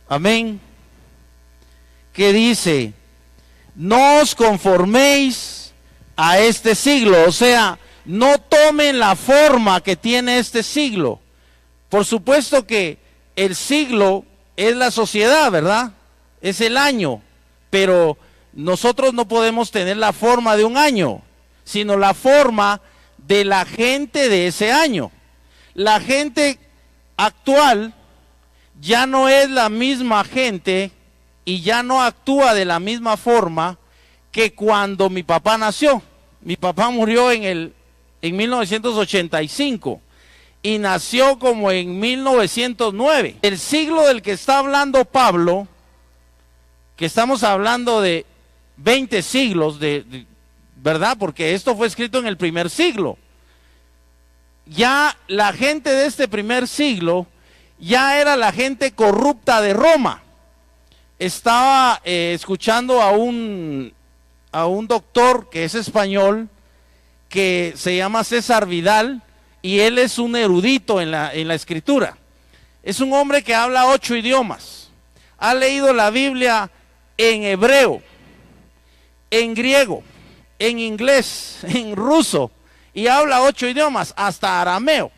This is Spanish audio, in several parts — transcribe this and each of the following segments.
Amén. Que dice, no os conforméis a este siglo, o sea, no tomen la forma que tiene este siglo. Por supuesto que el siglo es la sociedad, ¿verdad? Es el año, pero nosotros no podemos tener la forma de un año, sino la forma de la gente de ese año. La gente actual ya no es la misma gente y ya no actúa de la misma forma que cuando mi papá nació. Mi papá murió en 1985 y nació como en 1909. El siglo del que está hablando Pablo, que estamos hablando de 20 siglos, ¿verdad? Porque esto fue escrito en el primer siglo. Ya la gente de este primer siglo ya era la gente corrupta de Roma. Estaba escuchando a un doctor que es español, que se llama César Vidal, y él es un erudito en la escritura. Es un hombre que habla 8 idiomas. Ha leído la Biblia en hebreo, en griego, en inglés, en ruso, y habla 8 idiomas, hasta arameo.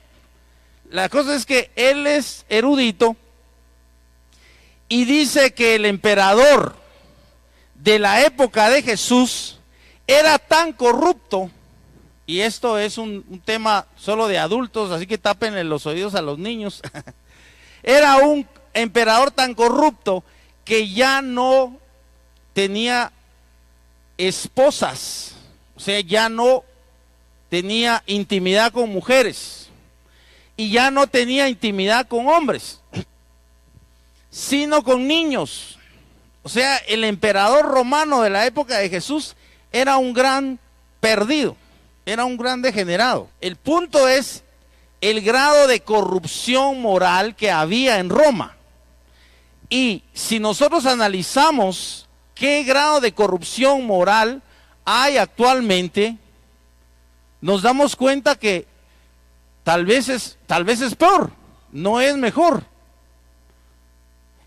La cosa es que él es erudito y dice que el emperador de la época de Jesús era tan corrupto, y esto es un tema solo de adultos, así que tápenle los oídos a los niños. Era un emperador tan corrupto que ya no tenía esposas, o sea, ya no tenía intimidad con mujeres y ya no tenía intimidad con hombres, sino con niños. O sea, el emperador romano de la época de Jesús era un gran perdido, era un gran degenerado. El punto es el grado de corrupción moral que había en Roma. Y si nosotros analizamos qué grado de corrupción moral hay actualmente, nos damos cuenta que tal vez es peor, no es mejor.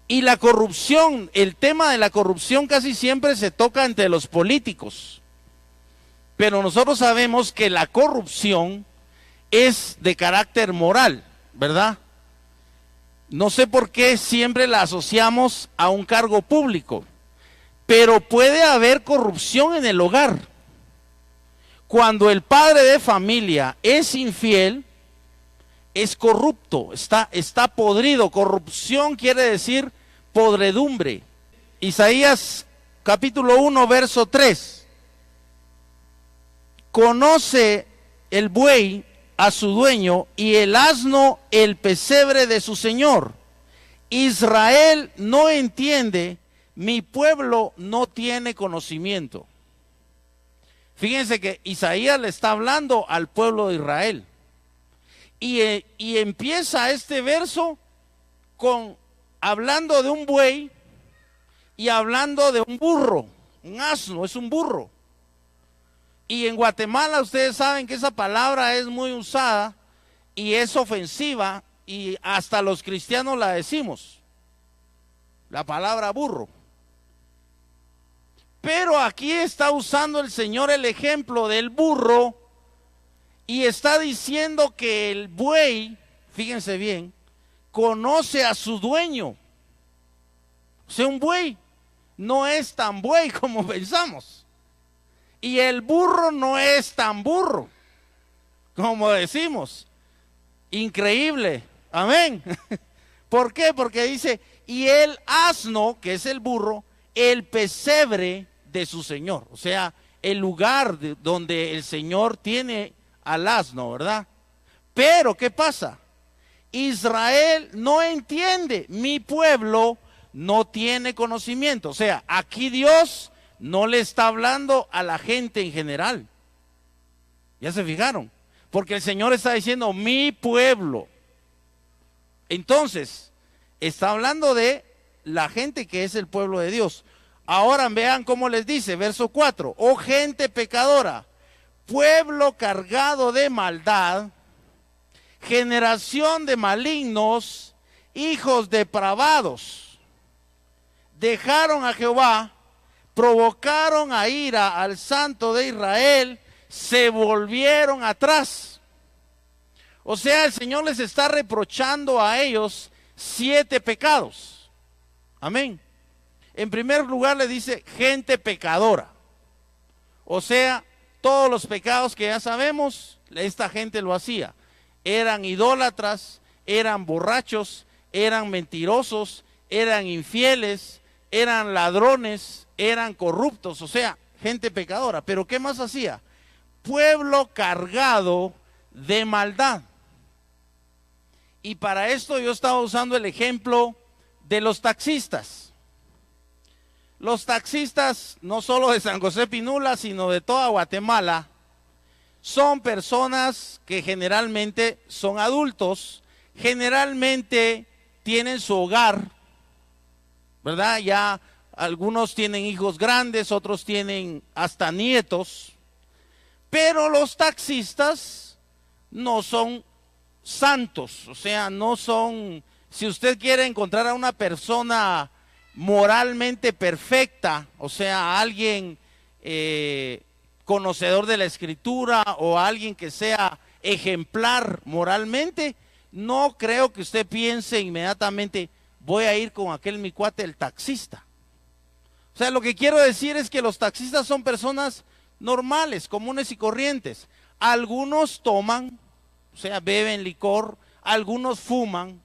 Y la corrupción, el tema de la corrupción casi siempre se toca entre los políticos. Pero nosotros sabemos que la corrupción es de carácter moral, ¿verdad? No sé por qué siempre la asociamos a un cargo público, pero puede haber corrupción en el hogar. Cuando el padre de familia es infiel, es corrupto, está podrido. Corrupción quiere decir podredumbre. Isaías capítulo 1, verso 3. Conoce el buey a su dueño y el asno el pesebre de su señor. Israel no entiende, mi pueblo no tiene conocimiento. Fíjense que Isaías le está hablando al pueblo de Israel. Y empieza este verso hablando de un buey y hablando de un burro. Un asno es un burro. Y en Guatemala ustedes saben que esa palabra es muy usada y es ofensiva, y hasta los cristianos la decimos, la palabra burro. Pero aquí está usando el Señor el ejemplo del burro y está diciendo que el buey, fíjense bien, conoce a su dueño. O sea, un buey no es tan buey como pensamos. Y el burro no es tan burro como decimos. Increíble. Amén. ¿Por qué? Porque dice, y el asno, que es el burro, el pesebre de su señor. O sea, el lugar donde el Señor tiene al asno, ¿verdad? Pero, ¿qué pasa? Israel no entiende, mi pueblo no tiene conocimiento. O sea, aquí Dios no le está hablando a la gente en general. ¿Ya se fijaron? Porque el Señor está diciendo, mi pueblo. Entonces, está hablando de la gente que es el pueblo de Dios. Ahora vean cómo les dice, verso 4. Oh gente pecadora, pueblo cargado de maldad, generación de malignos, hijos depravados. dejaron a Jehová, provocaron a ira al Santo de Israel, se volvieron atrás. O sea, el Señor les está reprochando a ellos 7 pecados. Amén. En primer lugar le dice gente pecadora. O sea, todos los pecados que ya sabemos, esta gente lo hacía. Eran idólatras, eran borrachos, eran mentirosos, eran infieles, eran ladrones, eran corruptos, o sea, gente pecadora. Pero ¿qué más hacía? Pueblo cargado de maldad. Y para esto yo estaba usando el ejemplo de los taxistas. Los taxistas, no solo de San José Pinula, sino de toda Guatemala, son personas que generalmente son adultos, generalmente tienen su hogar, ¿verdad? Ya algunos tienen hijos grandes, otros tienen hasta nietos, pero los taxistas no son santos, o sea, no son, si usted quiere encontrar a una persona moralmente perfecta, o sea, alguien conocedor de la escritura o alguien que sea ejemplar moralmente, no creo que usted piense inmediatamente, voy a ir con aquel mi cuate, el taxista. O sea, lo que quiero decir es que los taxistas son personas normales, comunes y corrientes. Algunos toman, o sea, beben licor, algunos fuman.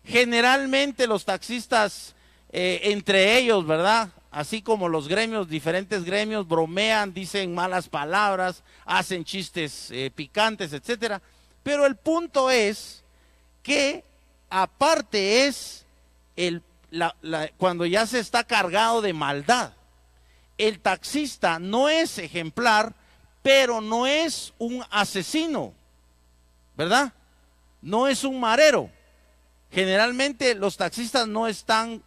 Generalmente los taxistas, entre ellos, ¿verdad? Así como los gremios, diferentes gremios, bromean, dicen malas palabras, hacen chistes picantes, etcétera. Pero el punto es que aparte es cuando ya se está cargado de maldad. El taxista no es ejemplar, pero no es un asesino, ¿verdad? No es un marero. Generalmente los taxistas no están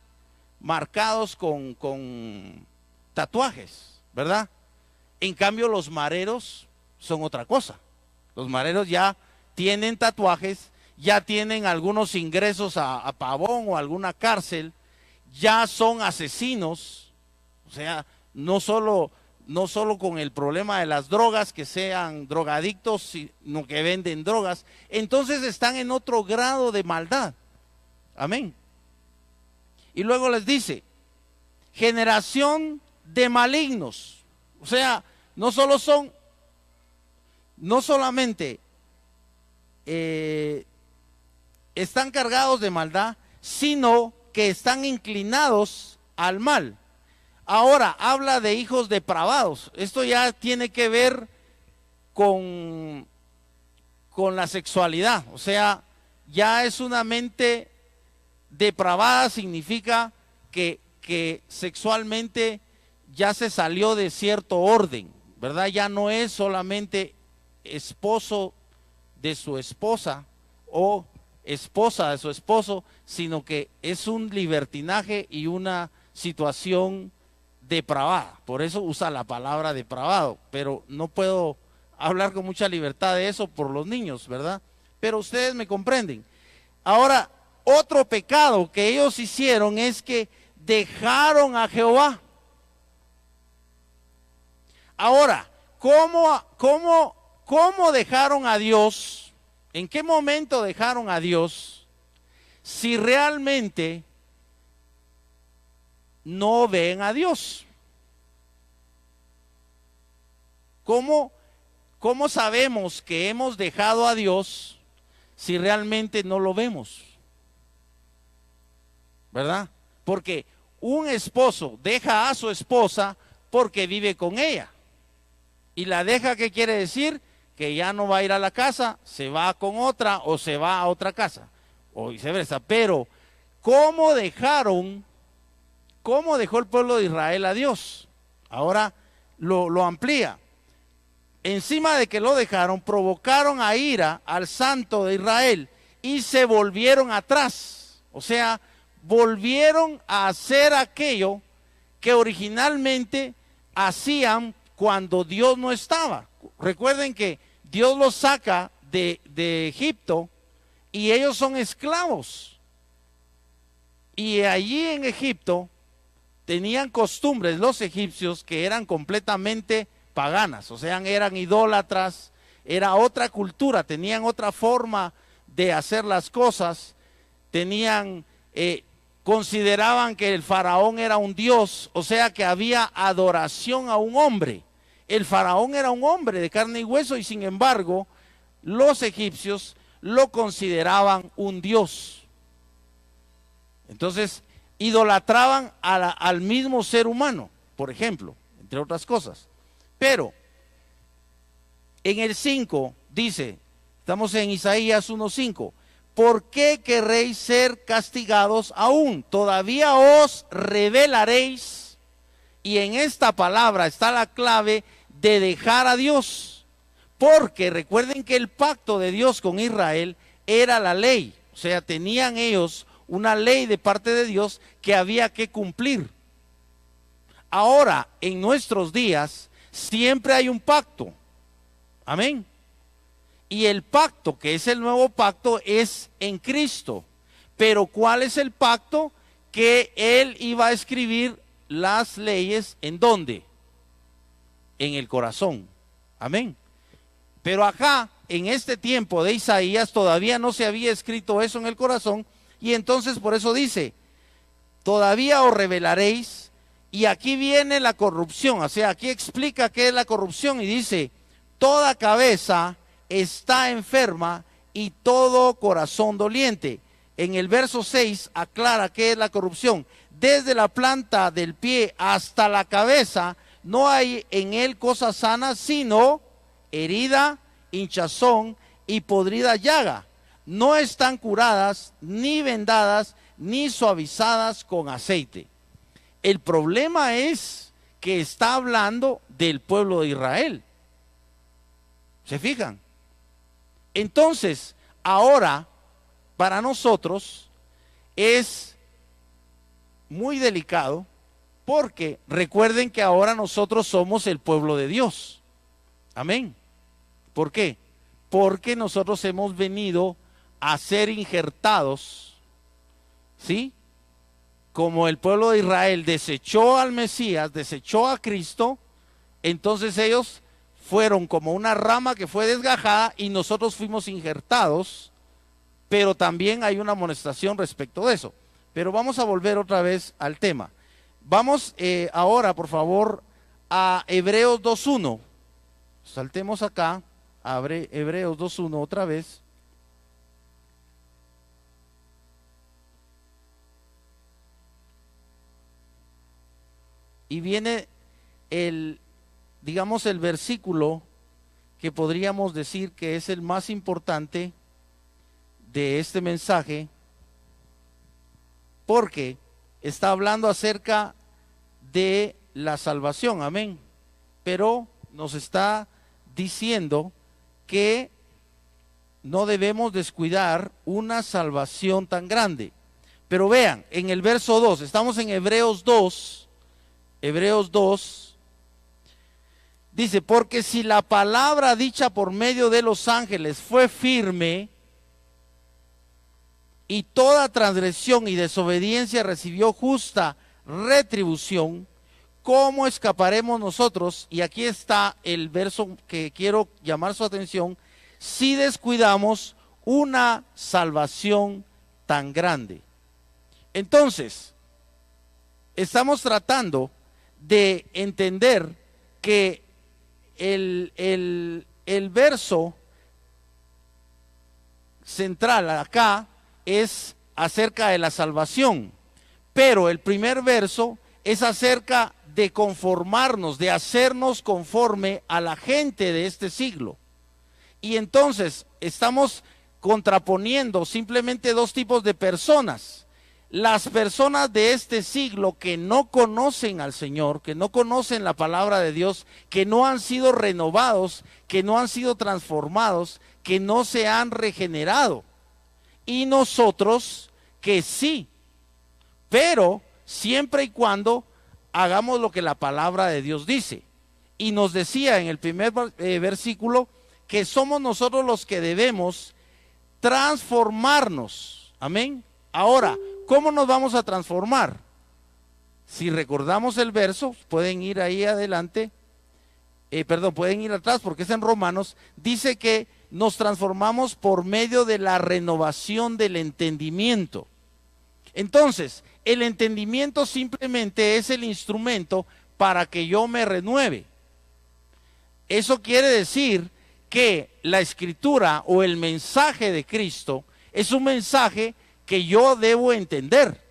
marcados con tatuajes, ¿verdad? En cambio los mareros son otra cosa. Los mareros ya tienen tatuajes, ya tienen algunos ingresos a Pavón o alguna cárcel, ya son asesinos, o sea, no solo con el problema de las drogas, que sean drogadictos, sino que venden drogas, entonces están en otro grado de maldad. Amén. Y luego les dice, generación de malignos. O sea, no solamente están cargados de maldad, sino que están inclinados al mal. Ahora, habla de hijos depravados. Esto ya tiene que ver con la sexualidad. O sea, ya es una mente depravada, significa que sexualmente ya se salió de cierto orden, ¿verdad? Ya no es solamente esposo de su esposa o esposa de su esposo, sino que es un libertinaje y una situación depravada. Por eso usa la palabra depravado, pero no puedo hablar con mucha libertad de eso por los niños, ¿verdad? Pero ustedes me comprenden. Ahora, otro pecado que ellos hicieron es que dejaron a Jehová. Ahora, ¿cómo dejaron a Dios? ¿En qué momento dejaron a Dios? Si realmente no ven a Dios. ¿Cómo sabemos que hemos dejado a Dios si realmente no lo vemos? ¿Verdad? Porque un esposo deja a su esposa porque vive con ella. Y la deja, ¿qué quiere decir? Que ya no va a ir a la casa, se va con otra o se va a otra casa, o viceversa. Pero, ¿cómo dejó el pueblo de Israel a Dios? Ahora lo amplía. Encima de que lo dejaron, provocaron a ira al Santo de Israel y se volvieron atrás. O sea, volvieron a hacer aquello que originalmente hacían cuando Dios no estaba. Recuerden que Dios los saca de Egipto y ellos son esclavos. Y allí en Egipto tenían costumbres los egipcios que eran completamente paganas, o sea, eran idólatras, era otra cultura, tenían otra forma de hacer las cosas, consideraban que el faraón era un dios, o sea que había adoración a un hombre. El faraón era un hombre de carne y hueso y sin embargo los egipcios lo consideraban un dios. Entonces idolatraban al mismo ser humano, por ejemplo, entre otras cosas. Pero en el 5 dice, estamos en Isaías 1:5, ¿por qué querréis ser castigados aún? Todavía os rebelaréis. Y en esta palabra está la clave de dejar a Dios. Porque recuerden que el pacto de Dios con Israel era la ley. O sea, tenían ellos una ley de parte de Dios que había que cumplir. Ahora, en nuestros días, siempre hay un pacto. Amén. Y el pacto, que es el nuevo pacto, es en Cristo. Pero ¿cuál es el pacto? Que Él iba a escribir las leyes, ¿en dónde? En el corazón. Amén. Pero acá, en este tiempo de Isaías, todavía no se había escrito eso en el corazón. Y entonces por eso dice, todavía os rebelaréis. Y aquí viene la corrupción. O sea, aquí explica qué es la corrupción. Y dice, toda cabeza está enferma y todo corazón doliente. En el verso 6 aclara qué es la corrupción. Desde la planta del pie hasta la cabeza no hay en él cosa sana, sino herida, hinchazón y podrida llaga. No están curadas, ni vendadas, ni suavizadas con aceite. El problema es que está hablando del pueblo de Israel. ¿Se fijan? Entonces, ahora, para nosotros, es muy delicado, porque recuerden que ahora nosotros somos el pueblo de Dios. Amén. ¿Por qué? Porque nosotros hemos venido a ser injertados, ¿sí? Como el pueblo de Israel desechó al Mesías, desechó a Cristo, entonces ellos fueron como una rama que fue desgajada y nosotros fuimos injertados, pero también hay una amonestación respecto de eso. Pero vamos a volver otra vez al tema. Vamos ahora, por favor, a Hebreos 2:1. Saltemos acá, a Hebreos 2:1 otra vez. Y viene digamos, el versículo que podríamos decir que es el más importante de este mensaje, porque está hablando acerca de la salvación, amén, pero nos está diciendo que no debemos descuidar una salvación tan grande. Pero vean, en el verso 2, estamos en Hebreos 2, dice, porque si la palabra dicha por medio de los ángeles fue firme, y toda transgresión y desobediencia recibió justa retribución, ¿cómo escaparemos nosotros? Y aquí está el verso que quiero llamar su atención, si descuidamos una salvación tan grande. Entonces, estamos tratando de entender que el verso central acá es acerca de la salvación, pero el primer verso es acerca de conformarnos, de hacernos conforme a la gente de este siglo. Y entonces estamos contraponiendo simplemente dos tipos de personas. Las personas de este siglo que no conocen al Señor, que no conocen la palabra de Dios, que no han sido renovados, que no han sido transformados, que no se han regenerado. Y nosotros que sí, pero siempre y cuando hagamos lo que la palabra de Dios dice. Y nos decía en el primer versículo que somos nosotros los que debemos transformarnos. Amén. Ahora, ¿cómo nos vamos a transformar? Si recordamos el verso, pueden ir ahí adelante, pueden ir atrás porque es en Romanos, dice que nos transformamos por medio de la renovación del entendimiento. Entonces, el entendimiento simplemente es el instrumento para que yo me renueve. Eso quiere decir que la escritura o el mensaje de Cristo es un mensaje que yo debo entender.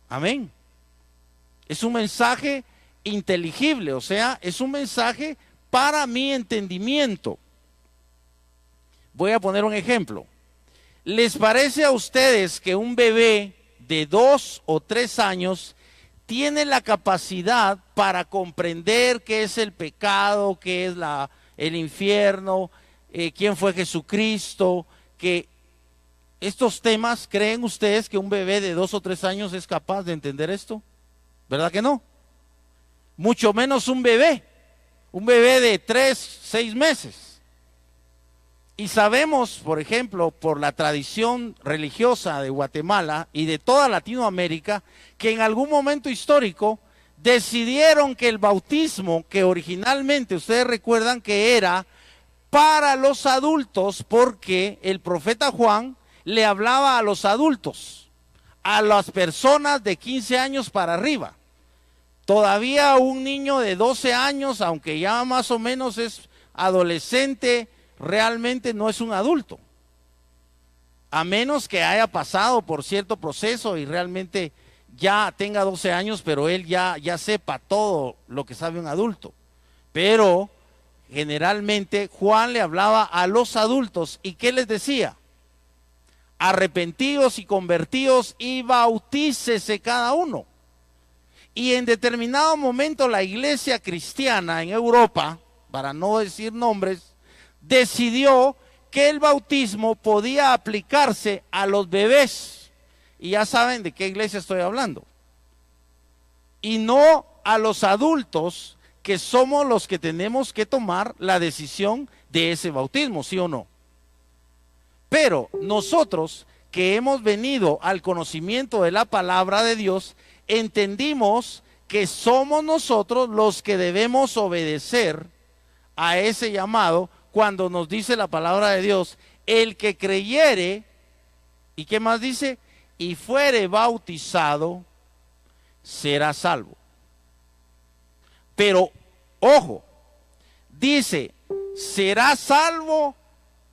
Amén. Es un mensaje inteligible, o sea, es un mensaje para mi entendimiento. Voy a poner un ejemplo. ¿Les parece a ustedes que un bebé de 2 o 3 años tiene la capacidad para comprender qué es el pecado, qué es el infierno, quién fue Jesucristo, que estos temas? ¿Creen ustedes que un bebé de 2 o 3 años es capaz de entender esto? ¿Verdad que no? Mucho menos un bebé de 3, 6 meses. Y sabemos, por ejemplo, por la tradición religiosa de Guatemala y de toda Latinoamérica, que en algún momento histórico decidieron que el bautismo, que originalmente ustedes recuerdan que era para los adultos, porque el profeta Juan le hablaba a los adultos, a las personas de 15 años para arriba. Todavía un niño de 12 años, aunque ya más o menos es adolescente, realmente no es un adulto, a menos que haya pasado por cierto proceso y realmente ya tenga 12 años, pero él ya sepa todo lo que sabe un adulto. Pero generalmente Juan le hablaba a los adultos, ¿y qué les decía? Arrepentíos y convertíos y bautícese cada uno. Y en determinado momento la iglesia cristiana en Europa, para no decir nombres, decidió que el bautismo podía aplicarse a los bebés. Y ya saben de qué iglesia estoy hablando. Y no a los adultos, que somos los que tenemos que tomar la decisión de ese bautismo, ¿sí o no? Pero nosotros que hemos venido al conocimiento de la palabra de Dios, entendimos que somos nosotros los que debemos obedecer a ese llamado cuando nos dice la palabra de Dios, el que creyere, ¿y qué más dice? Y fuere bautizado, será salvo. Pero, ojo, dice, ¿será salvo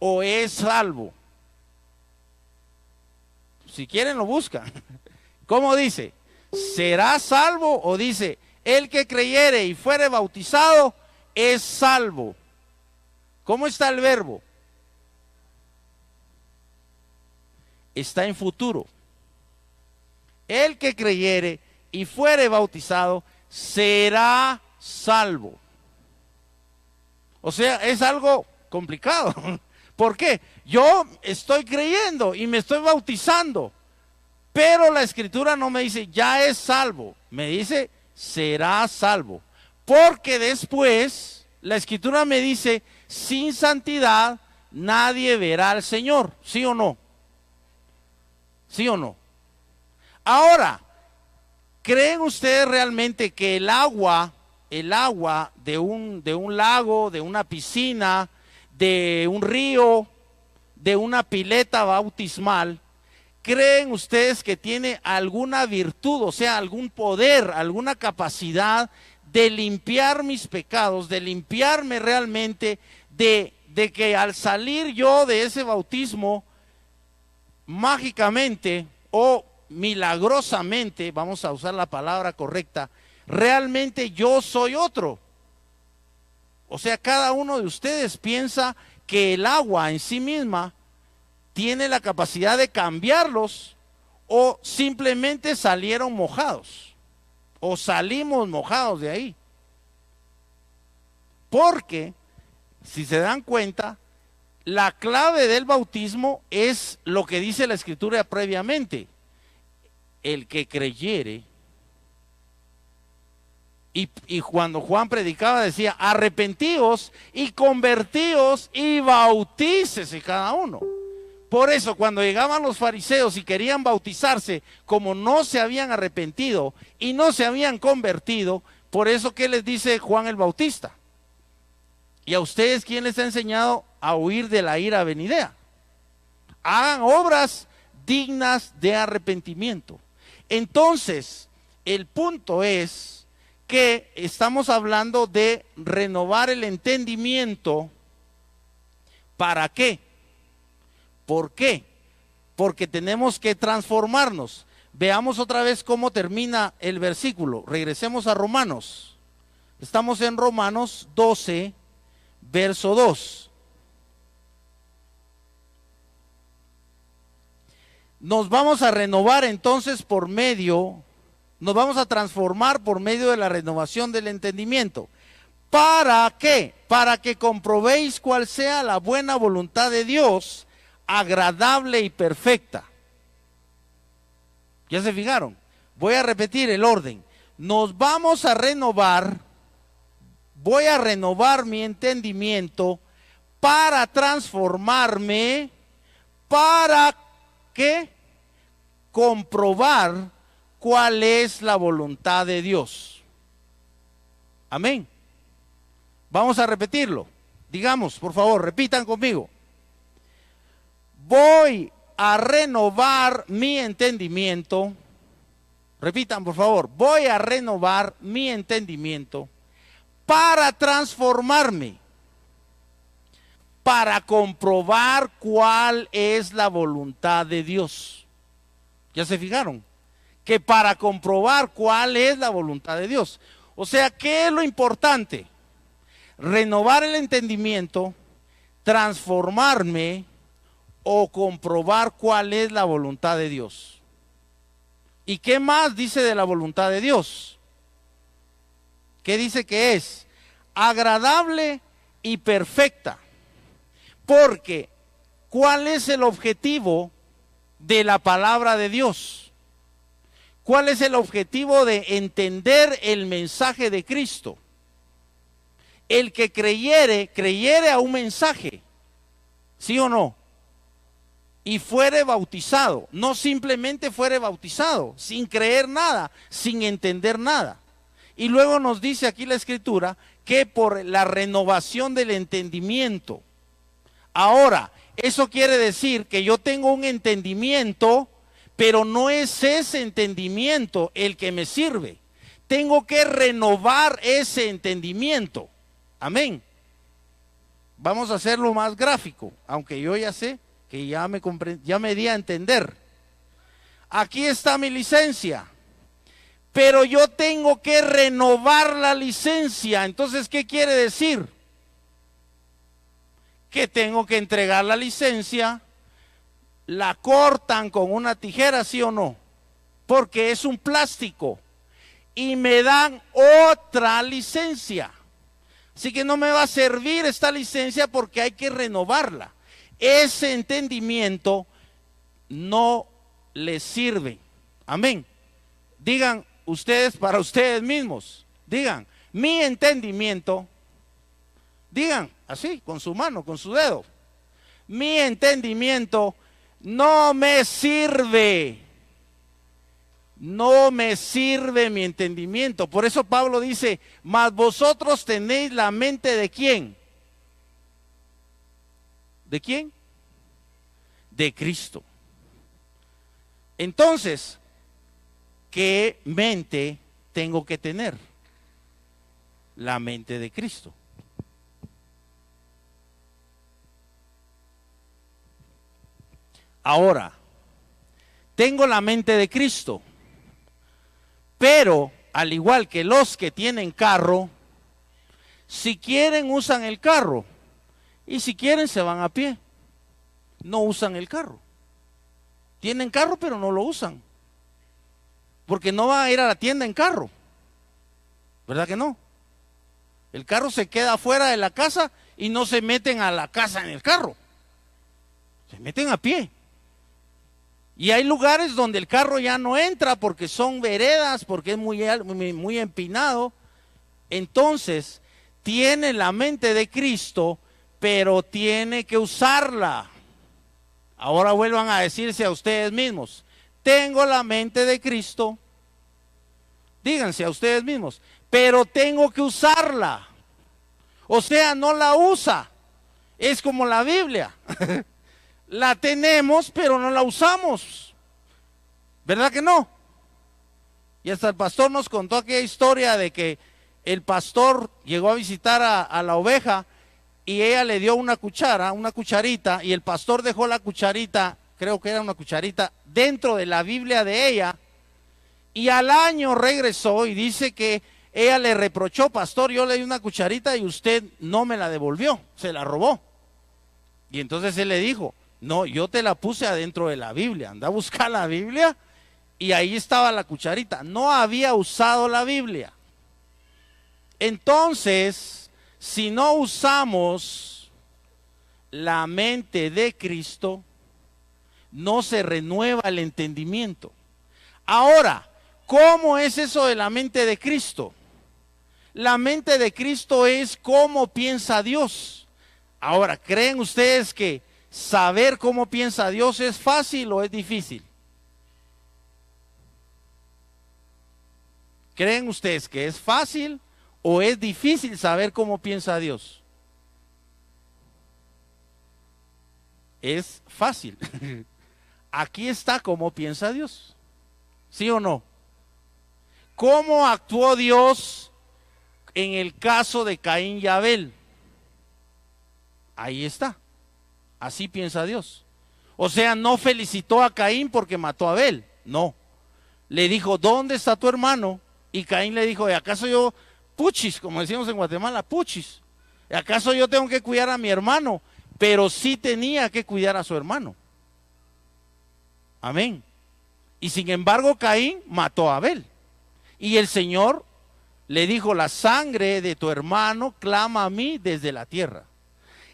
o es salvo? Si quieren lo buscan. ¿Cómo dice? ¿Será salvo o dice, el que creyere y fuere bautizado es salvo? ¿Cómo está el verbo? Está en futuro. El que creyere y fuere bautizado será salvo. O sea, es algo complicado. ¿Por qué? Yo estoy creyendo y me estoy bautizando, pero la escritura no me dice ya es salvo, me dice será salvo, porque después la escritura me dice sin santidad nadie verá al Señor, ¿sí o no? ¿Sí o no? Ahora, ¿creen ustedes realmente que el agua de un lago, de una piscina, de un río, de una pileta bautismal, creen ustedes que tiene alguna virtud, o sea, algún poder, alguna capacidad de limpiar mis pecados, de limpiarme realmente, de que al salir yo de ese bautismo, mágicamente o milagrosamente, vamos a usar la palabra correcta, realmente yo soy otro? O sea, cada uno de ustedes piensa que el agua en sí misma tiene la capacidad de cambiarlos, o simplemente salieron mojados o salimos mojados de ahí. Porque, si se dan cuenta, la clave del bautismo es lo que dice la escritura previamente: el que creyere. Y cuando Juan predicaba decía, arrepentíos y convertíos y bautícese cada uno. Por eso cuando llegaban los fariseos y querían bautizarse, como no se habían arrepentido y no se habían convertido, por eso ¿qué les dice Juan el Bautista? ¿Y a ustedes quién les ha enseñado a huir de la ira venidera? Hagan obras dignas de arrepentimiento. Entonces, el punto es que estamos hablando de renovar el entendimiento. ¿Para qué? ¿Por qué? Porque tenemos que transformarnos. Veamos otra vez cómo termina el versículo. Regresemos a Romanos. Estamos en Romanos 12, verso 2. Nos vamos a renovar entonces nos vamos a transformar por medio de la renovación del entendimiento. ¿Para qué? Para que comprobéis cuál sea la buena voluntad de Dios, agradable y perfecta. ¿Ya se fijaron? Voy a repetir el orden. Nos vamos a renovar, voy a renovar mi entendimiento para transformarme, para que comprobar cuál es la voluntad de Dios. Amén. Vamos a repetirlo. Digamos, por favor, repitan conmigo. Voy a renovar mi entendimiento. Repitan, por favor. Voy a renovar mi entendimiento para transformarme, para comprobar cuál es la voluntad de Dios. ¿Ya se fijaron? Que para comprobar cuál es la voluntad de Dios. O sea, ¿qué es lo importante? Renovar el entendimiento, transformarme o comprobar cuál es la voluntad de Dios. ¿Y qué más dice de la voluntad de Dios? ¿Qué dice que es? Agradable y perfecta. Porque, ¿cuál es el objetivo de la palabra de Dios? ¿Cuál es el objetivo de entender el mensaje de Cristo? El que creyere a un mensaje, ¿sí o no? Y fuere bautizado, no simplemente fuere bautizado, sin creer nada, sin entender nada. Y luego nos dice aquí la Escritura que por la renovación del entendimiento. Ahora, eso quiere decir que yo tengo un entendimiento, pero no es ese entendimiento el que me sirve. Tengo que renovar ese entendimiento. Amén. Vamos a hacerlo más gráfico, aunque yo ya sé que ya me di a entender. Aquí está mi licencia, pero yo tengo que renovar la licencia. Entonces, ¿qué quiere decir? Que tengo que entregar la licencia, la cortan con una tijera, ¿sí o no? Porque es un plástico y me dan otra licencia. Así que no me va a servir esta licencia porque hay que renovarla. Ese entendimiento no les sirve. Amén. Digan ustedes para ustedes mismos. Digan, mi entendimiento. Digan así, con su mano, con su dedo. Mi entendimiento no me sirve. No me sirve mi entendimiento. Por eso Pablo dice, mas vosotros tenéis la mente ¿de quién? ¿De quién? De Cristo. Entonces, ¿qué mente tengo que tener? La mente de Cristo. Ahora, tengo la mente de Cristo, pero al igual que los que tienen carro, si quieren usan el carro y si quieren se van a pie. No usan el carro. Tienen carro pero no lo usan, porque no van a ir a la tienda en carro. ¿Verdad que no? El carro se queda afuera de la casa y no se meten a la casa en el carro. Se meten a pie. Y hay lugares donde el carro ya no entra porque son veredas, porque es muy empinado. Entonces, tiene la mente de Cristo, pero tiene que usarla. Ahora vuelvan a decirse a ustedes mismos, tengo la mente de Cristo. Díganse a ustedes mismos, pero tengo que usarla. O sea, no la usa. Es como la Biblia. La tenemos, pero no la usamos. ¿Verdad que no? Y hasta el pastor nos contó aquella historia de que el pastor llegó a visitar a la oveja y ella le dio una cucharita, y el pastor dejó la cucharita, creo que era una cucharita, dentro de la Biblia de ella, y al año regresó y dice que ella le reprochó, pastor, yo le di una cucharita y usted no me la devolvió, se la robó. Y entonces él le dijo, no, yo te la puse adentro de la Biblia, anda a buscar la Biblia, y ahí estaba la cucharita, no había usado la Biblia. Entonces, si no usamos la mente de Cristo, no se renueva el entendimiento. Ahora, ¿cómo es eso de la mente de Cristo? La mente de Cristo es cómo piensa Dios. Ahora, ¿creen ustedes que saber cómo piensa Dios es fácil o es difícil? ¿Creen ustedes que es fácil o es difícil saber cómo piensa Dios? Es fácil. Aquí está cómo piensa Dios. ¿Sí o no? ¿Cómo actuó Dios en el caso de Caín y Abel? Ahí está. Así piensa Dios. O sea, no felicitó a Caín porque mató a Abel. No. Le dijo, ¿dónde está tu hermano? Y Caín le dijo, ¿acaso yo, puchis, como decimos en Guatemala, puchis? ¿Acaso yo tengo que cuidar a mi hermano? Pero sí tenía que cuidar a su hermano. Amén. Y sin embargo, Caín mató a Abel. Y el Señor le dijo, la sangre de tu hermano clama a mí desde la tierra.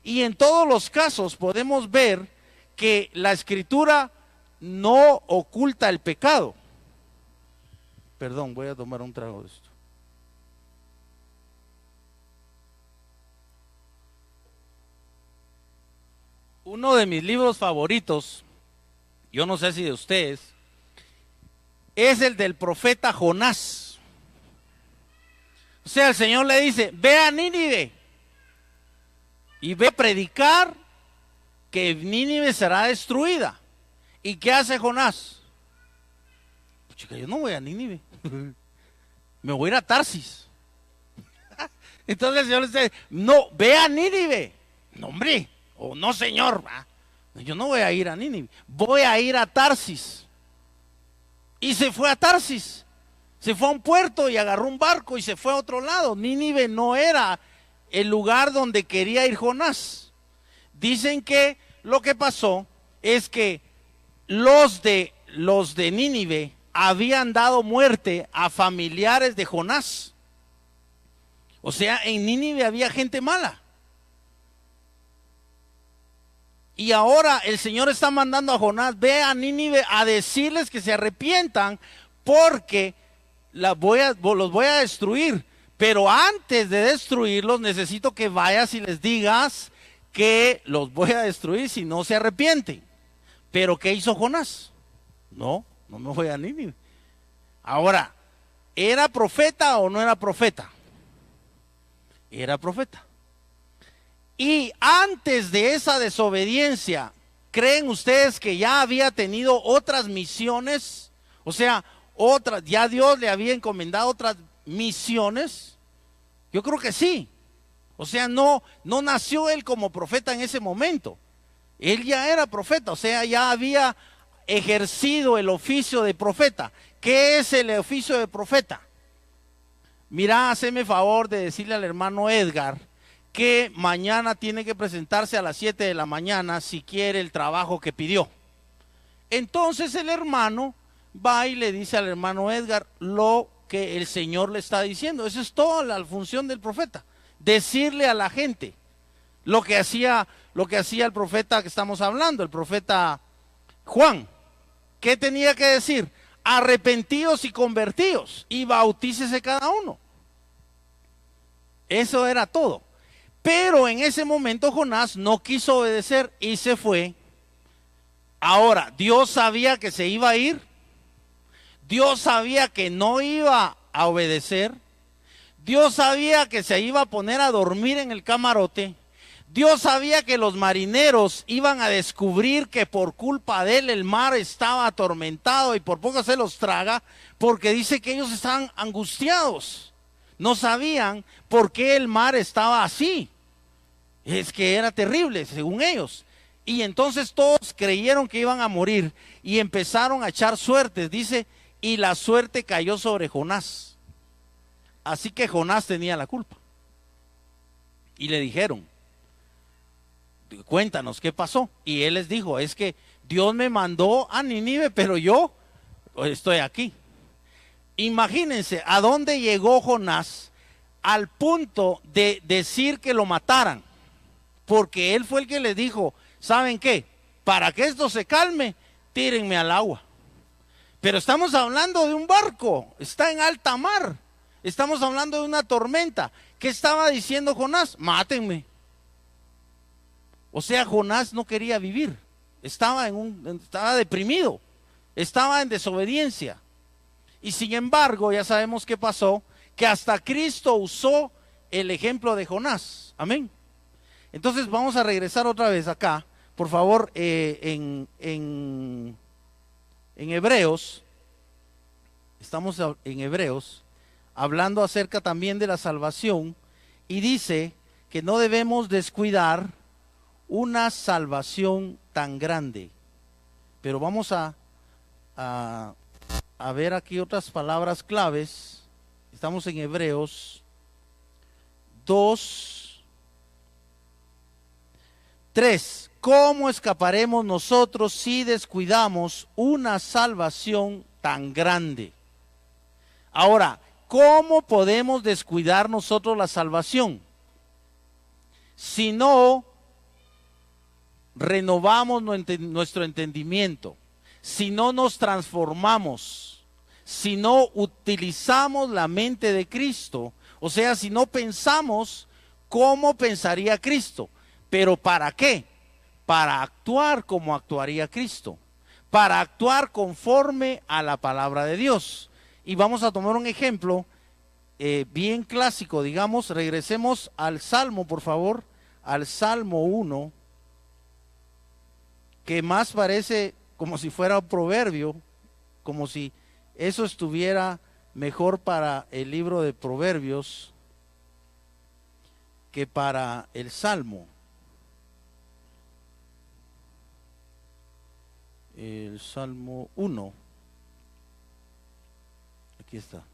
Y en todos los casos podemos ver que la Escritura no oculta el pecado. Perdón, voy a tomar un trago de esto. Uno de mis libros favoritos, yo no sé si de ustedes, es el del profeta Jonás. O sea, el Señor le dice, ve a Nínive y ve a predicar que Nínive será destruida. ¿Y qué hace Jonás? Pues, chica, yo no voy a Nínive, me voy a ir a Tarsis. Entonces el Señor le dice, no, ve a Nínive. No, hombre, o no, Señor, yo no voy a ir a Nínive, voy a ir a Tarsis. Y se fue a Tarsis, se fue a un puerto y agarró un barco y se fue a otro lado. Nínive no era el lugar donde quería ir Jonás. Dicen que lo que pasó es que los de Nínive habían dado muerte a familiares de Jonás. O sea, en Nínive había gente mala. Y ahora el Señor está mandando a Jonás, ve a Nínive a decirles que se arrepientan porque los voy a destruir. Pero antes de destruirlos necesito que vayas y les digas que los voy a destruir si no se arrepienten. Pero ¿qué hizo Jonás? No me voy a Nínive. Ahora, ¿era profeta o no era profeta? Era profeta. Y antes de esa desobediencia, ¿creen ustedes que ya había tenido otras misiones? O sea, ya Dios le había encomendado otras misiones. Yo creo que sí. O sea, no nació él como profeta en ese momento. Él ya era profeta, o sea, ya había ejercido el oficio de profeta. ¿Qué es el oficio de profeta? Mira, haceme favor de decirle al hermano Edgar que mañana tiene que presentarse a las 7 de la mañana si quiere el trabajo que pidió. Entonces el hermano va y le dice al hermano Edgar lo que el Señor le está diciendo. Esa es toda la función del profeta, decirle a la gente lo que hacía el profeta que estamos hablando, el profeta Juan. ¿Qué tenía que decir? Arrepentíos y convertíos y bautícese cada uno. Eso era todo. Pero en ese momento Jonás no quiso obedecer y se fue Ahora, Dios sabía que se iba a ir. Dios sabía que no iba a obedecer. Dios sabía que se iba a poner a dormir en el camarote. Dios sabía que los marineros iban a descubrir que por culpa de él el mar estaba atormentado y por poco se los traga, porque dice que ellos estaban angustiados. No sabían por qué el mar estaba así. Es que era terrible, según ellos. Y entonces todos creyeron que iban a morir y empezaron a echar suertes, dice, y la suerte cayó sobre Jonás. Así que Jonás tenía la culpa. Y le dijeron, cuéntanos qué pasó. Y él les dijo, es que Dios me mandó a Nínive, pero yo estoy aquí. Imagínense a dónde llegó Jonás al punto de decir que lo mataran. Porque él fue el que les dijo, ¿saben qué? Para que esto se calme, tírenme al agua. Pero estamos hablando de un barco, está en alta mar. Estamos hablando de una tormenta. ¿Qué estaba diciendo Jonás? Mátenme. O sea, Jonás no quería vivir. Estaba deprimido. Estaba en desobediencia. Y sin embargo, ya sabemos qué pasó, que hasta Cristo usó el ejemplo de Jonás. Amén. Entonces vamos a regresar otra vez acá, por favor, en Hebreos. Estamos en Hebreos, hablando acerca también de la salvación, y dice que no debemos descuidar una salvación tan grande. Pero vamos a ver aquí otras palabras claves. Estamos en Hebreos 2:3. ¿Cómo escaparemos nosotros si descuidamos una salvación tan grande? Ahora, ¿cómo podemos descuidar nosotros la salvación? Si no renovamos nuestro entendimiento, si no nos transformamos, si no utilizamos la mente de Cristo, o sea, si no pensamos cómo pensaría Cristo. ¿Pero para qué? Para actuar como actuaría Cristo, para actuar conforme a la palabra de Dios. Y vamos a tomar un ejemplo bien clásico, digamos, regresemos al Salmo, por favor, al Salmo 1, que más parece como si fuera un proverbio, como si eso estuviera mejor para el libro de Proverbios que para el Salmo. El Salmo 1. Aquí está.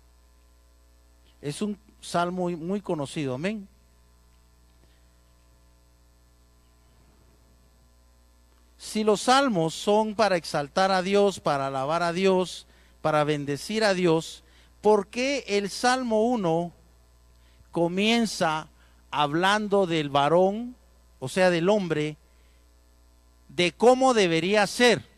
Es un salmo muy conocido, amén. Si los salmos son para exaltar a Dios, para alabar a Dios, para bendecir a Dios, ¿por qué el Salmo 1 comienza hablando del varón, o sea, del hombre, de cómo debería ser?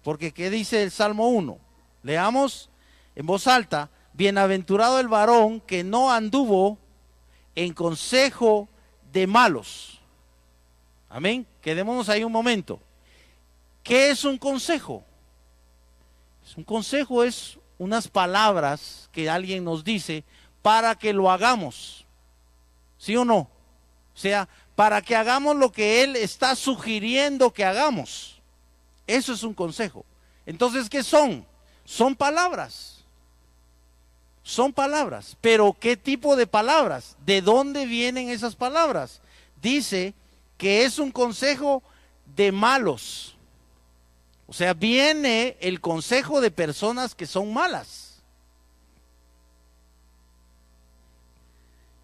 Porque ¿qué dice el Salmo 1? Leamos en voz alta. Bienaventurado el varón que no anduvo en consejo de malos. Amén. Quedémonos ahí un momento. ¿Qué es un consejo? Un consejo es unas palabras que alguien nos dice para que lo hagamos. ¿Sí o no? O sea, para que hagamos lo que él está sugiriendo que hagamos. Eso es un consejo. Entonces, ¿qué son? Son palabras. Son palabras. Pero ¿qué tipo de palabras? ¿De dónde vienen esas palabras? Dice que es un consejo de malos. O sea, viene el consejo de personas que son malas.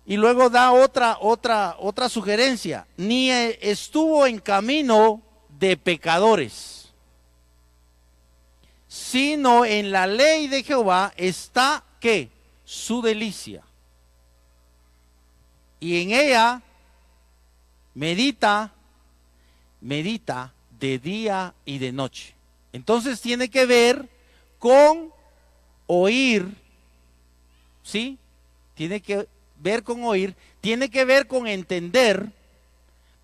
Y luego da otra sugerencia. Ni estuvo en camino de pecadores, sino en la ley de Jehová está, ¿qué? Su delicia. Y en ella medita de día y de noche. Entonces tiene que ver con oír, ¿sí? Tiene que ver con oír, tiene que ver con entender,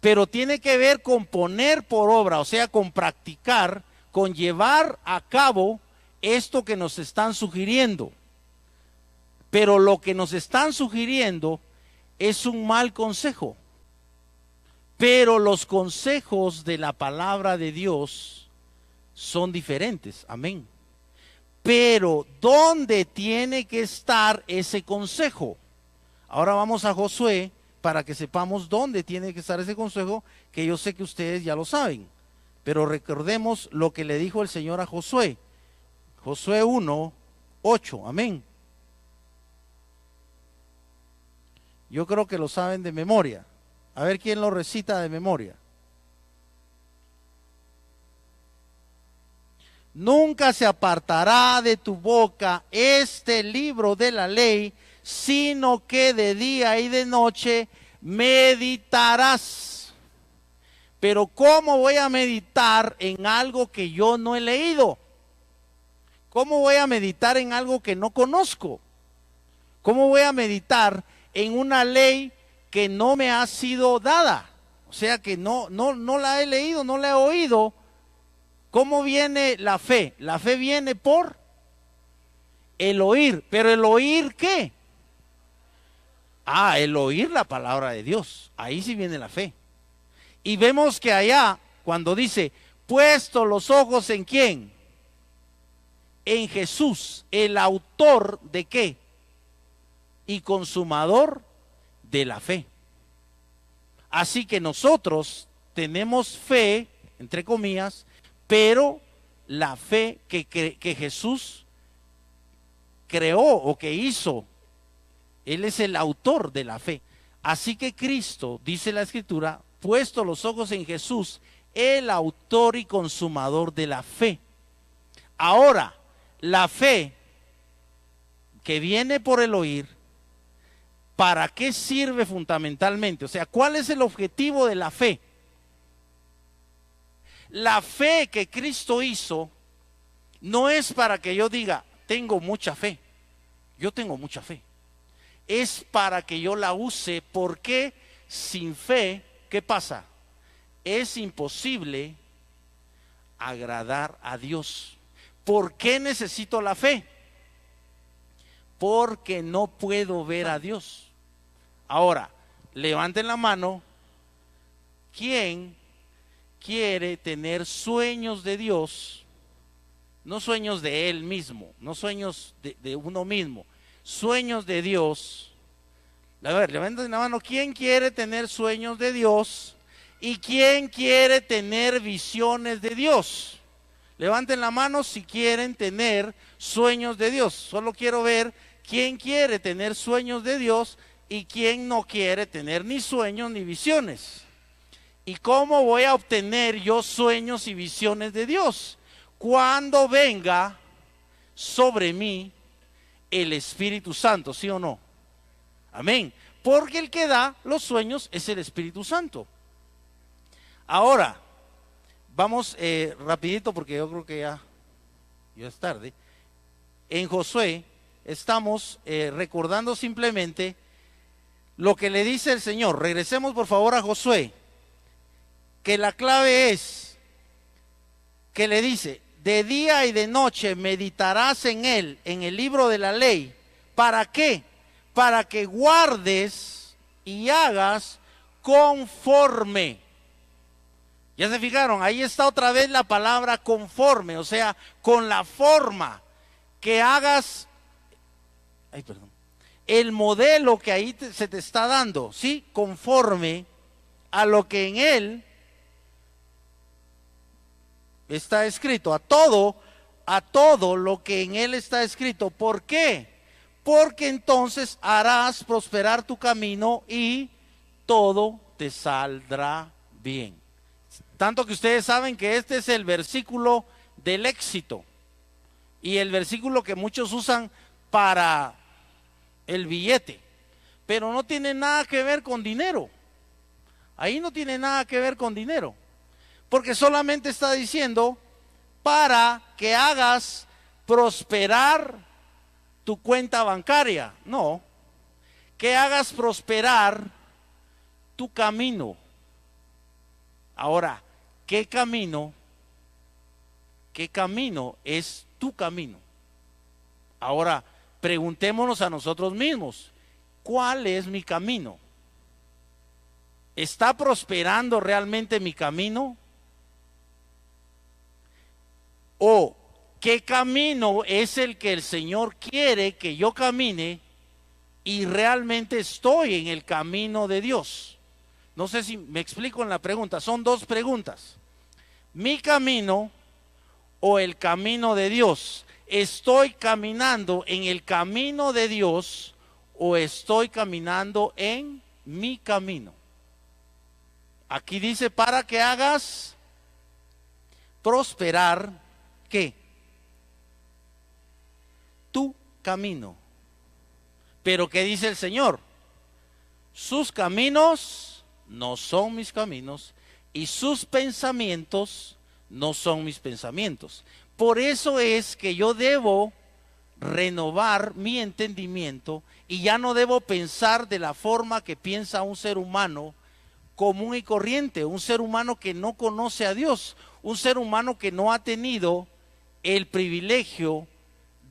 pero tiene que ver con poner por obra, o sea, con practicar, con llevar a cabo esto que nos están sugiriendo. Pero lo que nos están sugiriendo es un mal consejo. Pero los consejos de la palabra de Dios son diferentes. Amén. Pero ¿dónde tiene que estar ese consejo? Ahora vamos a Josué para que sepamos dónde tiene que estar ese consejo, que yo sé que ustedes ya lo saben. Pero recordemos lo que le dijo el Señor a Josué. Josué 1:8. Amén. Yo creo que lo saben de memoria. A ver quién lo recita de memoria. Nunca se apartará de tu boca este libro de la ley, sino que de día y de noche meditarás. Pero ¿cómo voy a meditar en algo que yo no he leído? ¿Cómo voy a meditar en algo que no conozco? ¿Cómo voy a meditar en una ley que no me ha sido dada? O sea, que no la he leído, no la he oído. ¿Cómo viene la fe? La fe viene por el oír. ¿Pero el oír qué? El oír la palabra de Dios. Ahí sí viene la fe. Y vemos que allá, cuando dice, puesto los ojos en ¿quién? En Jesús, el autor de ¿qué? Y consumador de la fe. Así que nosotros tenemos fe, entre comillas, pero la fe que Jesús creó o que hizo, Él es el autor de la fe. Así que Cristo, dice la Escritura, puesto los ojos en Jesús, el autor y consumador de la fe. Ahora, la fe que viene por el oír, ¿para qué sirve fundamentalmente? O sea, ¿cuál es el objetivo de la fe? La fe que Cristo hizo no es para que yo diga, tengo mucha fe. Yo tengo mucha fe. Es para que yo la use, porque sin fe, ¿qué pasa? Es imposible agradar a Dios. ¿Por qué necesito la fe? Porque no puedo ver a Dios. Ahora, levanten la mano. ¿Quién quiere tener sueños de Dios? No sueños de Él mismo, no sueños de uno mismo, sueños de Dios. A ver, levanten la mano. ¿Quién quiere tener sueños de Dios? ¿Y quién quiere tener visiones de Dios? Levanten la mano si quieren tener sueños de Dios. Solo quiero ver quién quiere tener sueños de Dios y quién no quiere tener ni sueños ni visiones. ¿Y cómo voy a obtener yo sueños y visiones de Dios? Cuando venga sobre mí el Espíritu Santo, ¿sí o no? Amén. Porque el que da los sueños es el Espíritu Santo. Ahora, vamos rapidito porque yo creo que ya es tarde. En Josué estamos recordando simplemente lo que le dice el Señor. Regresemos por favor a Josué. Que la clave es que le dice, de día y de noche meditarás en él, en el libro de la ley. ¿Para qué? Para que guardes y hagas conforme. ¿Ya se fijaron? Ahí está otra vez la palabra conforme, o sea, con la forma que hagas, el modelo que ahí se te está dando, ¿sí? Conforme a lo que en él está escrito, a todo lo que en él está escrito. ¿Por qué? Porque entonces harás prosperar tu camino y todo te saldrá bien. Tanto que ustedes saben que este es el versículo del éxito y el versículo que muchos usan para el billete, pero no tiene nada que ver con dinero. Ahí no tiene nada que ver con dinero. Porque solamente está diciendo para que hagas prosperar tu cuenta bancaria. No, que hagas prosperar tu camino. Ahora, ¿qué camino es tu camino? Ahora, preguntémonos a nosotros mismos, ¿cuál es mi camino? ¿Está prosperando realmente mi camino? ¿O qué camino es el que el Señor quiere que yo camine y realmente estoy en el camino de Dios? No sé si me explico en la pregunta, son dos preguntas. ¿Mi camino o el camino de Dios? ¿Estoy caminando en el camino de Dios o estoy caminando en mi camino? Aquí dice, para que hagas prosperar, ¿qué? Tu camino. Pero ¿qué dice el Señor? Sus caminos no son mis caminos y sus pensamientos no son mis pensamientos. Por eso es que yo debo renovar mi entendimiento y ya no debo pensar de la forma que piensa un ser humano común y corriente, un ser humano que no conoce a Dios, un ser humano que no ha tenido el privilegio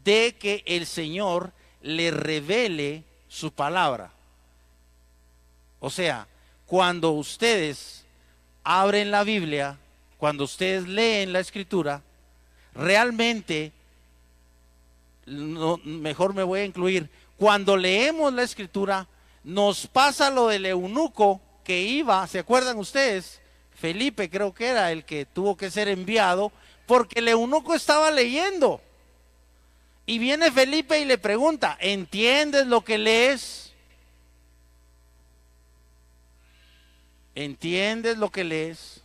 de que el Señor le revele su palabra. O sea, cuando ustedes abren la Biblia, cuando ustedes leen la Escritura, realmente, mejor me voy a incluir, cuando leemos la Escritura, nos pasa lo del eunuco que iba, ¿se acuerdan ustedes? Felipe creo que era el que tuvo que ser enviado, porque el eunuco estaba leyendo. Y viene Felipe y le pregunta, ¿entiendes lo que lees? ¿Entiendes lo que lees?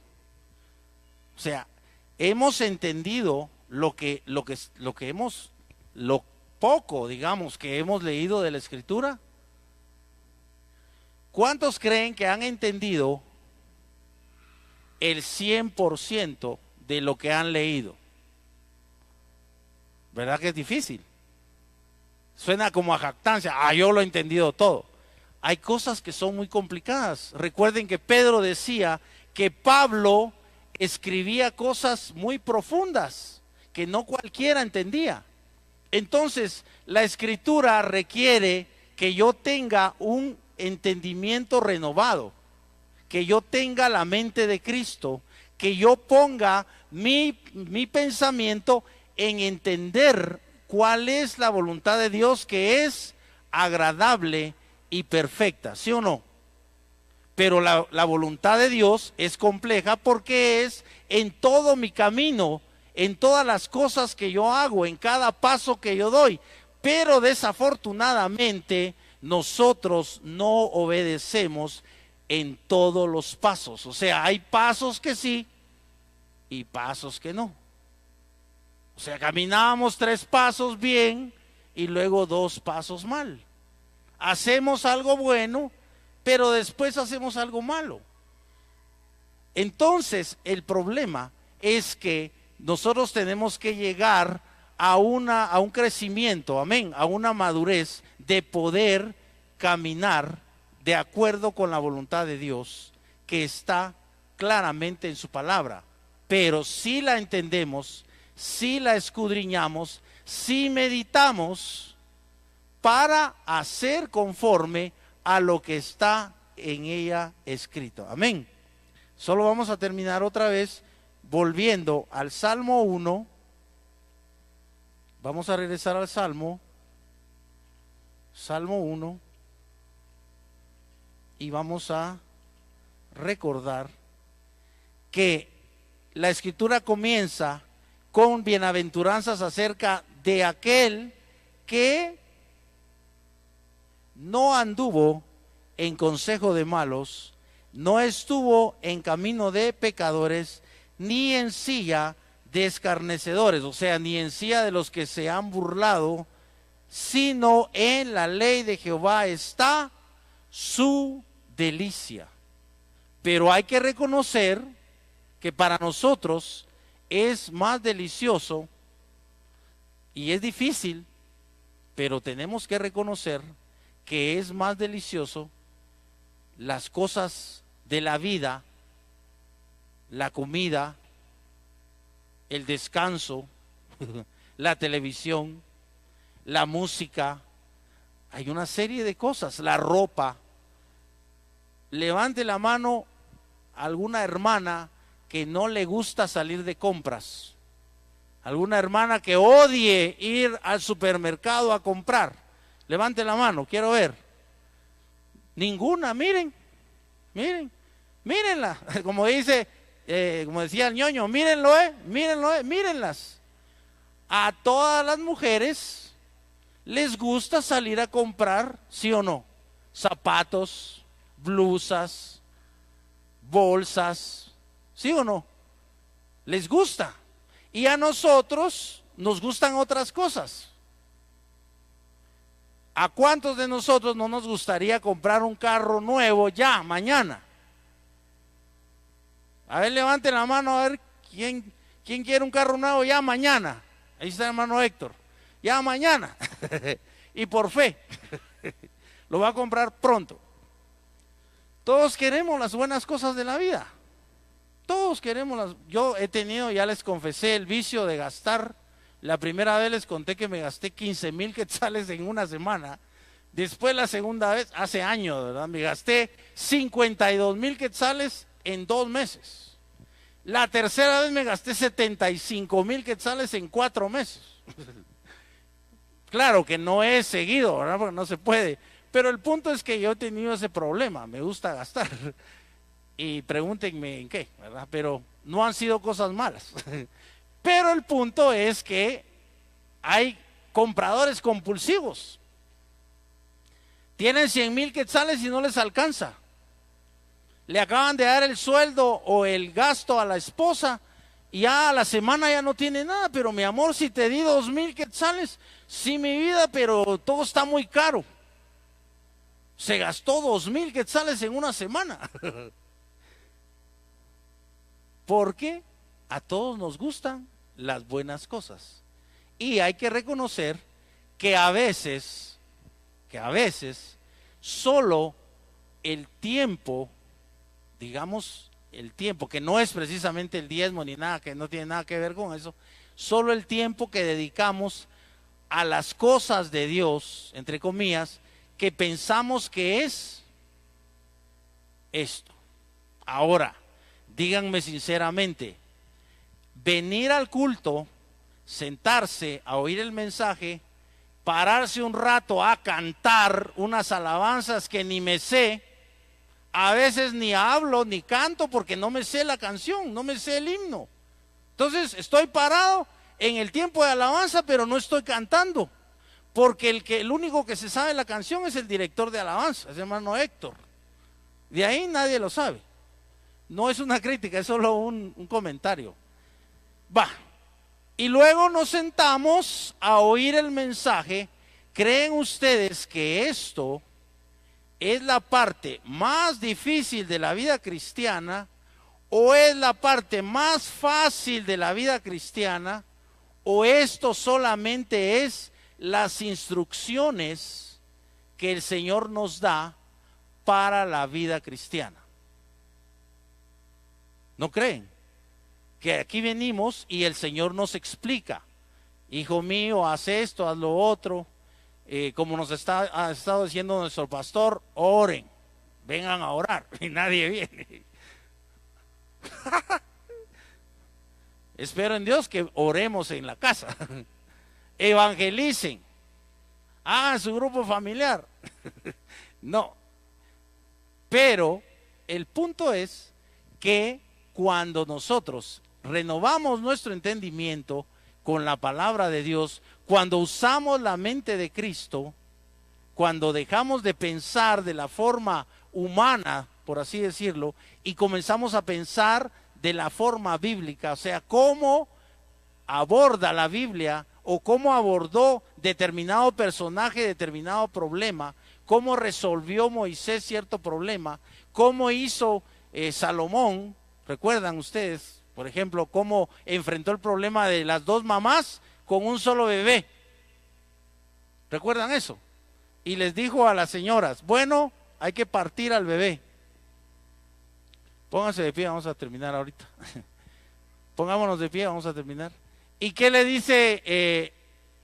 O sea, hemos entendido lo poco, digamos, que hemos leído de la Escritura. ¿Cuántos creen que han entendido el 100% de lo que han leído? ¿Verdad que es difícil? Suena como a jactancia. Yo lo he entendido todo. Hay cosas que son muy complicadas. Recuerden que Pedro decía que Pablo escribía cosas muy profundas que no cualquiera entendía. Entonces, la Escritura requiere que yo tenga un entendimiento renovado, que yo tenga la mente de Cristo, que yo ponga mi pensamiento en entender cuál es la voluntad de Dios, que es agradable y perfecta, ¿sí o no? Pero la voluntad de Dios es compleja porque es en todo mi camino, en todas las cosas que yo hago, en cada paso que yo doy. Pero desafortunadamente nosotros no obedecemos en todos los pasos. O sea, hay pasos que sí y pasos que no. O sea, caminábamos 3 pasos bien y luego 2 pasos mal. Hacemos algo bueno, pero después hacemos algo malo. Entonces, el problema es que nosotros tenemos que llegar a un crecimiento, amén, a una madurez de poder caminar de acuerdo con la voluntad de Dios, que está claramente en su palabra. Pero si la entendemos, si la escudriñamos, si meditamos para hacer conforme a lo que está en ella escrito. Amén. Solo vamos a terminar otra vez volviendo al Salmo 1. Vamos a regresar al Salmo 1, y vamos a recordar que la Escritura comienza con bienaventuranzas acerca de aquel que no anduvo en consejo de malos, no estuvo en camino de pecadores, ni en silla de escarnecedores, o sea, ni en silla de los que se han burlado, sino en la ley de Jehová está su delicia. Pero hay que reconocer que para nosotros es más delicioso, y es difícil, pero tenemos que reconocer que es más delicioso las cosas de la vida la comida, el descanso, la televisión, la música, hay una serie de cosas, la ropa. Levante la mano alguna hermana que no le gusta salir de compras, alguna hermana que odie ir al supermercado a comprar. Levante la mano, quiero ver. Ninguna, miren, mírenla, como dice, como decía el ñoño, mírenlas. A todas las mujeres les gusta salir a comprar, ¿sí o no? Zapatos, blusas, bolsas, ¿sí o no? Les gusta. Y a nosotros nos gustan otras cosas. ¿A cuántos de nosotros no nos gustaría comprar un carro nuevo ya, mañana? A ver, levanten la mano, a ver, ¿quién quiere un carro nuevo ya mañana? Ahí está el hermano Héctor. Ya mañana. Y por fe. Lo va a comprar pronto. Todos queremos las buenas cosas de la vida. Todos queremos las... Yo he tenido, ya les confesé, el vicio de gastar. La primera vez les conté que me gasté 15,000 quetzales en una semana. Después la segunda vez, hace años, ¿verdad? Me gasté 52,000 quetzales en 2 meses. La tercera vez me gasté 75,000 quetzales en 4 meses. Claro que no es seguido, ¿verdad? Porque no se puede. Pero el punto es que yo he tenido ese problema, me gusta gastar. Y pregúntenme en qué, ¿verdad? Pero no han sido cosas malas. Pero el punto es que hay compradores compulsivos. Tienen 100,000 quetzales y no les alcanza. Le acaban de dar el sueldo o el gasto a la esposa y ya a la semana ya no tiene nada. Pero mi amor, si te di 2,000 quetzales, sí, mi vida, pero todo está muy caro. Se gastó 2,000 quetzales en una semana. Porque a todos nos gustan las buenas cosas. Y hay que reconocer que a veces solo el tiempo, digamos, el tiempo, que no es precisamente el diezmo ni nada, que no tiene nada que ver con eso, solo el tiempo que dedicamos a las cosas de Dios, entre comillas, que pensamos que es esto. Ahora, díganme sinceramente, venir al culto, sentarse a oír el mensaje, pararse un rato a cantar unas alabanzas que ni me sé, a veces ni hablo ni canto porque no me sé la canción, no me sé el himno. Entonces estoy parado en el tiempo de alabanza, pero no estoy cantando, porque el único que se sabe la canción es el director de alabanza, es el hermano Héctor. De ahí nadie lo sabe. No es una crítica, es solo un comentario. Va. Y luego nos sentamos a oír el mensaje. ¿Creen ustedes que esto es la parte más difícil de la vida cristiana o es la parte más fácil de la vida cristiana o esto solamente es las instrucciones que el Señor nos da para la vida cristiana? ¿No creen? Que aquí venimos y el Señor nos explica, hijo mío, haz esto, haz lo otro, como ha estado diciendo nuestro pastor, oren, vengan a orar, y nadie viene. Espero en Dios que oremos en la casa, evangelicen, hagan su grupo familiar. No, pero el punto es que cuando nosotros renovamos nuestro entendimiento con la palabra de Dios, cuando usamos la mente de Cristo, cuando dejamos de pensar de la forma humana, por así decirlo, y comenzamos a pensar de la forma bíblica, o sea, cómo aborda la Biblia o cómo abordó determinado personaje, determinado problema, cómo resolvió Moisés cierto problema, cómo hizo Salomón. ¿Recuerdan ustedes, por ejemplo, cómo enfrentó el problema de las 2 mamás con un solo bebé? ¿Recuerdan eso? Y les dijo a las señoras, bueno, hay que partir al bebé, Pónganse de pie, vamos a terminar ahorita. Pongámonos de pie, vamos a terminar. ¿Y qué le dice?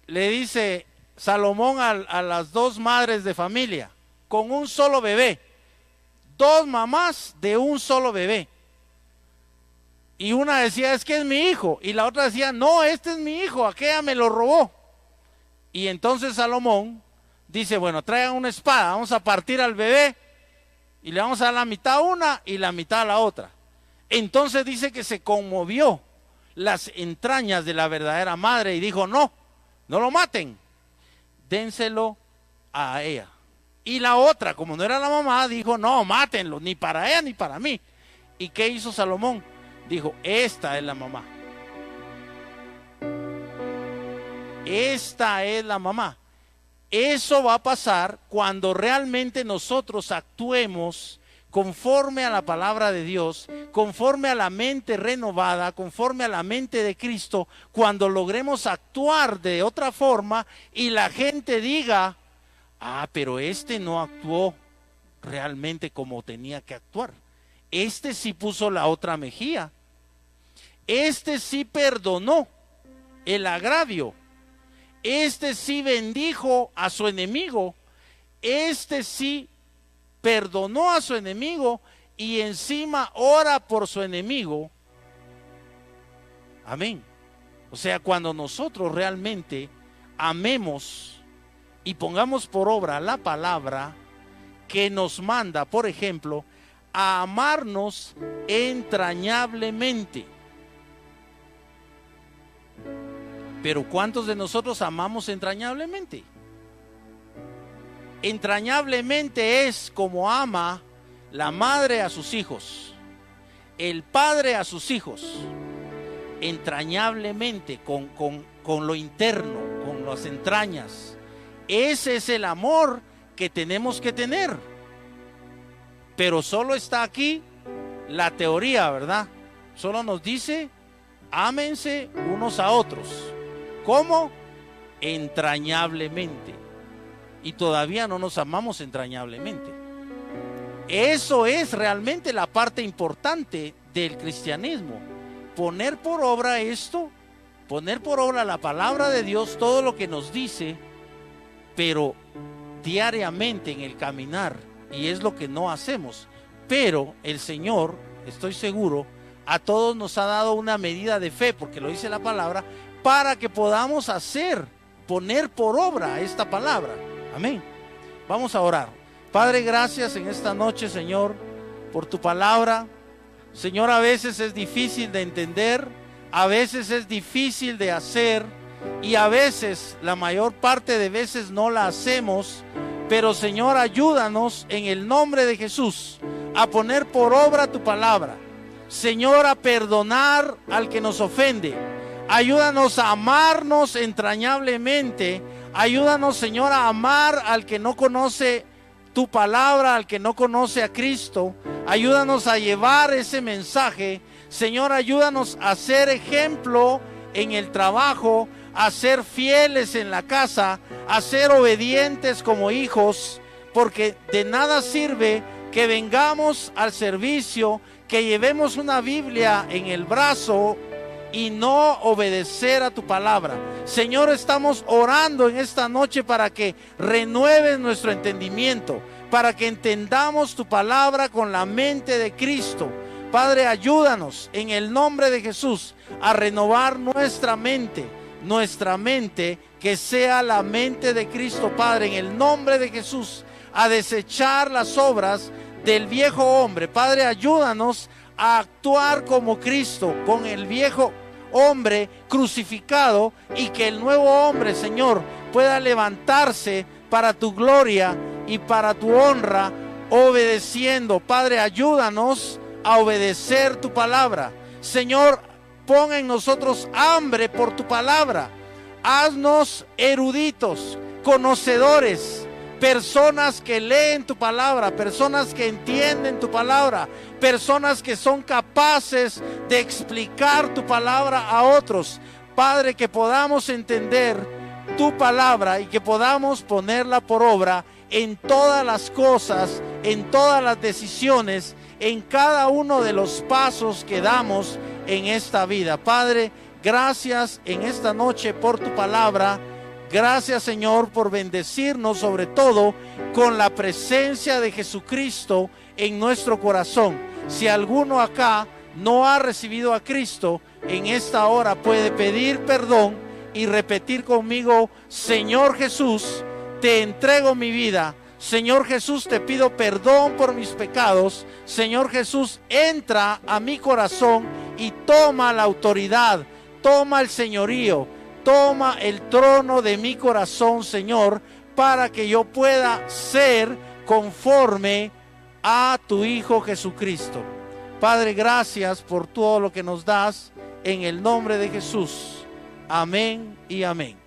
Le dice Salomón a las dos madres de familia, con un solo bebé, dos mamás de un solo bebé. Y una decía, es que es mi hijo, y la otra decía, no, este es mi hijo, aquella me lo robó. Y entonces Salomón dice, bueno, traigan una espada, vamos a partir al bebé, y le vamos a dar la mitad a una y la mitad a la otra. Entonces dice que se conmovió las entrañas de la verdadera madre y dijo, no, no lo maten, dénselo a ella. Y la otra, como no era la mamá, dijo, no, mátenlo, ni para ella ni para mí. ¿Y qué hizo Salomón? Dijo, esta es la mamá. Esta es la mamá. Eso va a pasar cuando realmente nosotros actuemos conforme a la palabra de Dios, conforme a la mente renovada, conforme a la mente de Cristo, cuando logremos actuar de otra forma y la gente diga, ah, pero este no actuó realmente como tenía que actuar. Este sí puso la otra mejilla. Este sí perdonó el agravio. Este sí bendijo a su enemigo. Este sí perdonó a su enemigo y encima ora por su enemigo. Amén. O sea, cuando nosotros realmente amemos y pongamos por obra la palabra que nos manda, por ejemplo, a amarnos entrañablemente. Pero ¿cuántos de nosotros amamos entrañablemente? Entrañablemente es como ama la madre a sus hijos, el padre a sus hijos, entrañablemente, con lo interno, con las entrañas. Ese es el amor que tenemos que tener. Pero solo está aquí la teoría, ¿verdad? Solo nos dice, ámense unos a otros. ¿Cómo? Entrañablemente. Y todavía no nos amamos entrañablemente. Eso es realmente la parte importante del cristianismo. Poner por obra esto, poner por obra la palabra de Dios, todo lo que nos dice, pero diariamente en el caminar, y es lo que no hacemos. Pero el Señor, estoy seguro, a todos nos ha dado una medida de fe, porque lo dice la palabra, para que podamos hacer, poner por obra esta palabra. Amén. Vamos a orar. Padre, gracias en esta noche, Señor, por tu palabra. Señor, a veces es difícil de entender, a veces es difícil de hacer, y a veces, la mayor parte de veces no la hacemos. Pero Señor, ayúdanos en el nombre de Jesús a poner por obra tu palabra. Señor, a perdonar al que nos ofende. Ayúdanos a amarnos entrañablemente. Ayúdanos, Señor, a amar al que no conoce tu palabra, al que no conoce a Cristo. Ayúdanos a llevar ese mensaje. Señor, ayúdanos a ser ejemplo en el trabajo, a ser fieles en la casa, a ser obedientes como hijos, porque de nada sirve que vengamos al servicio, que llevemos una Biblia en el brazo y no obedecer a tu palabra. Señor, estamos orando en esta noche para que renueves nuestro entendimiento, para que entendamos tu palabra con la mente de Cristo. Padre, ayúdanos en el nombre de Jesús a renovar nuestra mente que sea la mente de Cristo, Padre, en el nombre de Jesús, a desechar las obras del viejo hombre. Padre, ayúdanos a actuar como Cristo, con el viejo hombre crucificado, y que el nuevo hombre, Señor, pueda levantarse para tu gloria y para tu honra, obedeciendo. Padre, ayúdanos a obedecer tu palabra. Señor, pon en nosotros hambre por tu palabra. Haznos eruditos, conocedores, personas que leen tu palabra, personas que entienden tu palabra, personas que son capaces de explicar tu palabra a otros. Padre, que podamos entender tu palabra y que podamos ponerla por obra en todas las cosas, en todas las decisiones, en cada uno de los pasos que damos en esta vida. Padre, gracias en esta noche por tu palabra. Gracias, Señor, por bendecirnos, sobre todo con la presencia de Jesucristo en nuestro corazón. Si alguno acá no ha recibido a Cristo, en esta hora puede pedir perdón y repetir conmigo: Señor Jesús, te entrego mi vida. Señor Jesús, te pido perdón por mis pecados. Señor Jesús, entra a mi corazón y toma la autoridad, toma el señorío, toma el trono de mi corazón, Señor, para que yo pueda ser conforme a tu Hijo Jesucristo. Padre, gracias por todo lo que nos das, en el nombre de Jesús. Amén y amén.